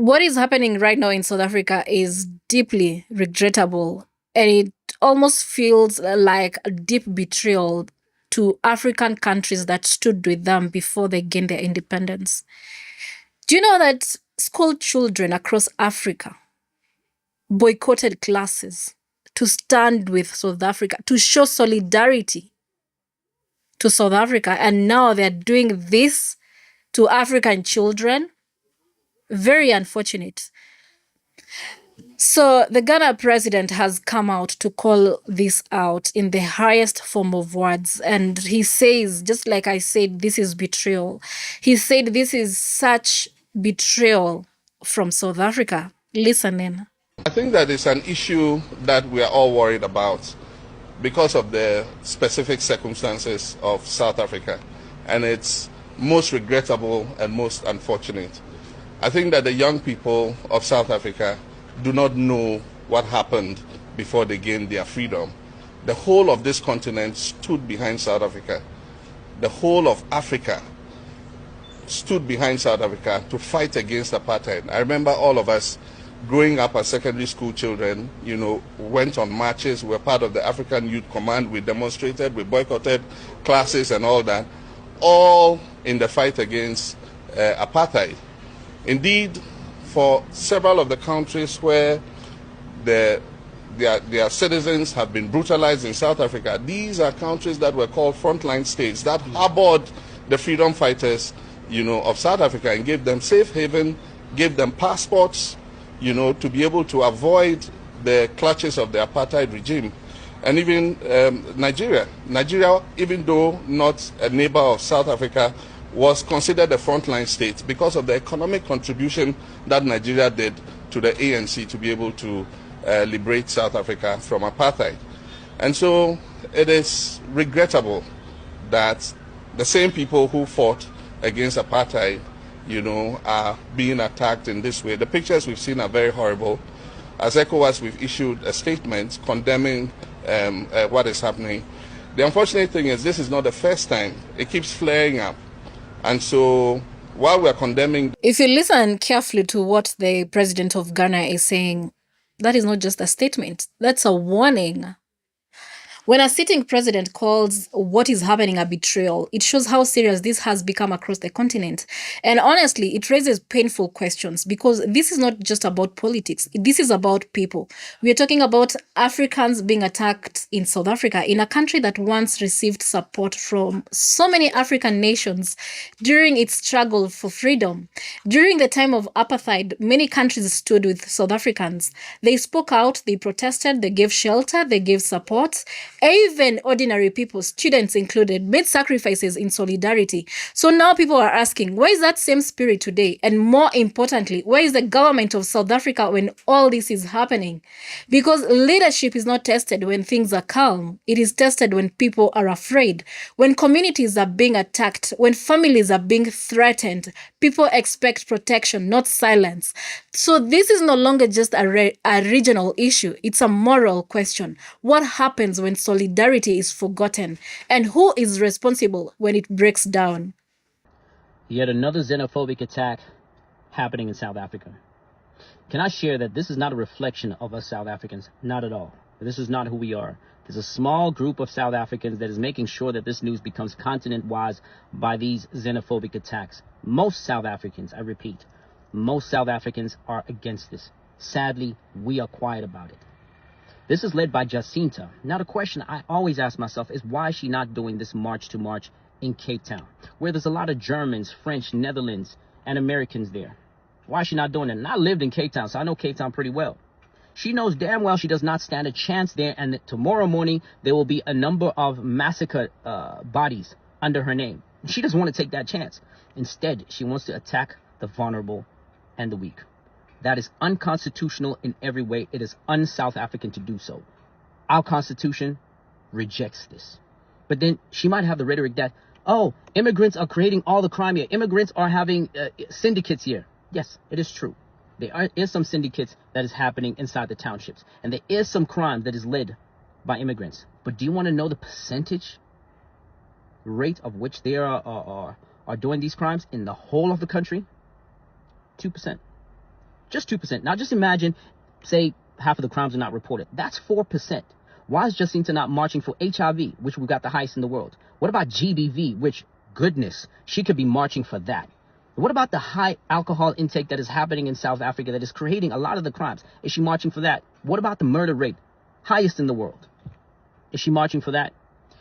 What is happening right now in South Africa is deeply regrettable, and it almost feels like a deep betrayal to African countries that stood with them before they gained their independence. Do you know that school children across Africa boycotted classes to stand with South Africa, to show solidarity to South Africa, and now they're doing this to African children? Very unfortunate. So the Ghana president has come out to call this out in the highest form of words. And he says, just like I said, this is betrayal. He said this is such betrayal from South Africa. Listen in. I think that it's an issue that we are all worried about because of the specific circumstances of South Africa. And it's most regrettable and most unfortunate. I think that the young people of South Africa do not know what happened before they gained their freedom. The whole of this continent stood behind South Africa. The whole of Africa stood behind South Africa to fight against apartheid. I remember all of us growing up as secondary school children, went on marches. We were part of the African Youth Command. We demonstrated, we boycotted classes and all that, all in the fight against apartheid. Indeed, for several of the countries where their citizens have been brutalized in South Africa, these are countries that were called frontline states that harbored the freedom fighters, of South Africa and gave them safe haven, gave them passports, to be able to avoid the clutches of the apartheid regime. And even Nigeria, even though not a neighbor of South Africa, was considered a frontline state because of the economic contribution that Nigeria did to the ANC to be able to liberate South Africa from apartheid. And so it is regrettable that the same people who fought against apartheid, are being attacked in this way. The pictures we've seen are very horrible. As ECOWAS, we've issued a statement condemning what is happening. The unfortunate thing is this is not the first time. It keeps flaring up. And so while we're condemning... If you listen carefully to what the president of Ghana is saying, that is not just a statement, that's a warning. When a sitting president calls what is happening a betrayal, it shows how serious this has become across the continent. And honestly, it raises painful questions because this is not just about politics. This is about people. We are talking about Africans being attacked in South Africa, in a country that once received support from so many African nations during its struggle for freedom. During the time of apartheid, many countries stood with South Africans. They spoke out, they protested, they gave shelter, they gave support. Even ordinary people, students included, made sacrifices in solidarity. So now people are asking, where is that same spirit today? And more importantly, where is the government of South Africa when all this is happening? Because leadership is not tested when things are calm. It is tested when people are afraid, when communities are being attacked, when families are being threatened. People expect protection, not silence. So this is no longer just a regional issue. It's a moral question. What happens when solidarity is forgotten? And who is responsible when it breaks down? Yet another xenophobic attack happening in South Africa. Can I share that this is not a reflection of us South Africans? Not at all. This is not who we are. There's a small group of South Africans that is making sure that this news becomes continent-wide by these xenophobic attacks. Most South Africans, I repeat, most South Africans are against this. Sadly, we are quiet about it. This is led by Jacinta. Now, the question I always ask myself is why is she not doing this march to march in Cape Town, where there's a lot of Germans, French, Netherlands, and Americans there? Why is she not doing it? And I lived in Cape Town, so I know Cape Town pretty well. She knows damn well she does not stand a chance there, and that tomorrow morning there will be a number of massacred bodies under her name. She doesn't want to take that chance. Instead, she wants to attack the vulnerable and the weak. That is unconstitutional in every way. It is un-South African to do so. Our Constitution rejects this. But then she might have the rhetoric that, oh, immigrants are creating all the crime here. Immigrants are having syndicates here. Yes, it is true. There is some syndicates that is happening inside the townships. And there is some crime that is led by immigrants. But do you want to know the percentage rate of which they are doing these crimes in the whole of the country? 2%. Just 2%. Now just imagine, say, half of the crimes are not reported. That's 4%. Why is Jacinta not marching for HIV, which we've got the highest in the world? What about GBV, which, goodness, she could be marching for that? What about the high alcohol intake that is happening in South Africa that is creating a lot of the crimes? Is she marching for that? What about the murder rate, highest in the world? Is she marching for that?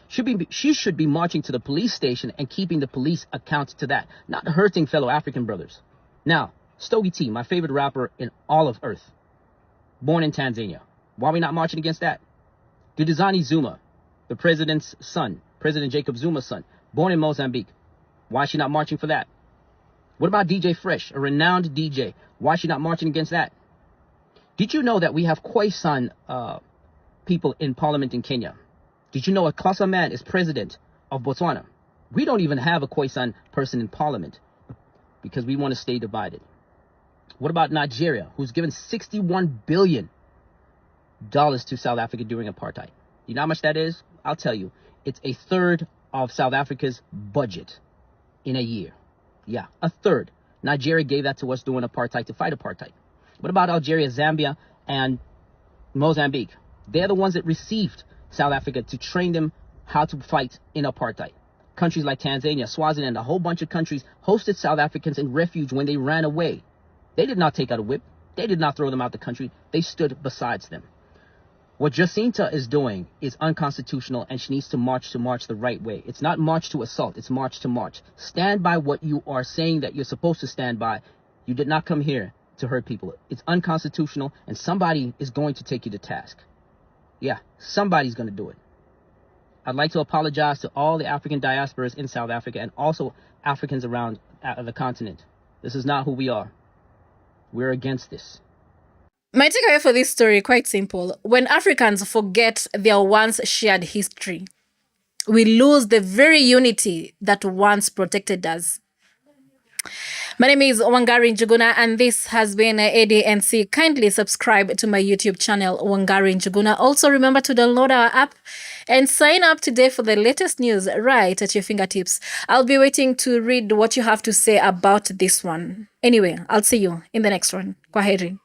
She should be marching to the police station and keeping the police account to that, not hurting fellow African brothers. Now, Stogie T, my favorite rapper in all of Earth, born in Tanzania. Why are we not marching against that? Dudizani Zuma, the president's son, President Jacob Zuma's son, born in Mozambique. Why is she not marching for that? What about DJ Fresh, a renowned DJ? Why is she not marching against that? Did you know that we have Khoisan people in parliament in Kenya? Did you know a Xhosa man is president of Botswana? We don't even have a Khoisan person in parliament because we want to stay divided. What about Nigeria, who's given $61 billion to South Africa during apartheid? You know how much that is? I'll tell you. It's a third of South Africa's budget in a year. Yeah, a third. Nigeria gave that to us during apartheid to fight apartheid. What about Algeria, Zambia, and Mozambique? They're the ones that received South Africa to train them how to fight in apartheid. Countries like Tanzania, Swaziland, a whole bunch of countries hosted South Africans in refuge when they ran away. They did not take out a whip. They did not throw them out the country. They stood beside them. What Jacinta is doing is unconstitutional, and she needs to march the right way. It's not march to assault. It's march to march. Stand by what you are saying that you're supposed to stand by. You did not come here to hurt people. It's unconstitutional, and somebody is going to take you to task. Yeah, somebody's going to do it. I'd like to apologize to all the African diasporas in South Africa and also Africans around the continent. This is not who we are. We're against this. My takeaway for this story, quite simple. When Africans forget their once shared history, we lose the very unity that once protected us. My name is Wangari Njuguna, and this has been ADNC. Kindly subscribe to my YouTube channel, Wangari Njuguna. Also, remember to download our app and sign up today for the latest news right at your fingertips. I'll be waiting to read what you have to say about this one. Anyway, I'll see you in the next one. Kwaheri.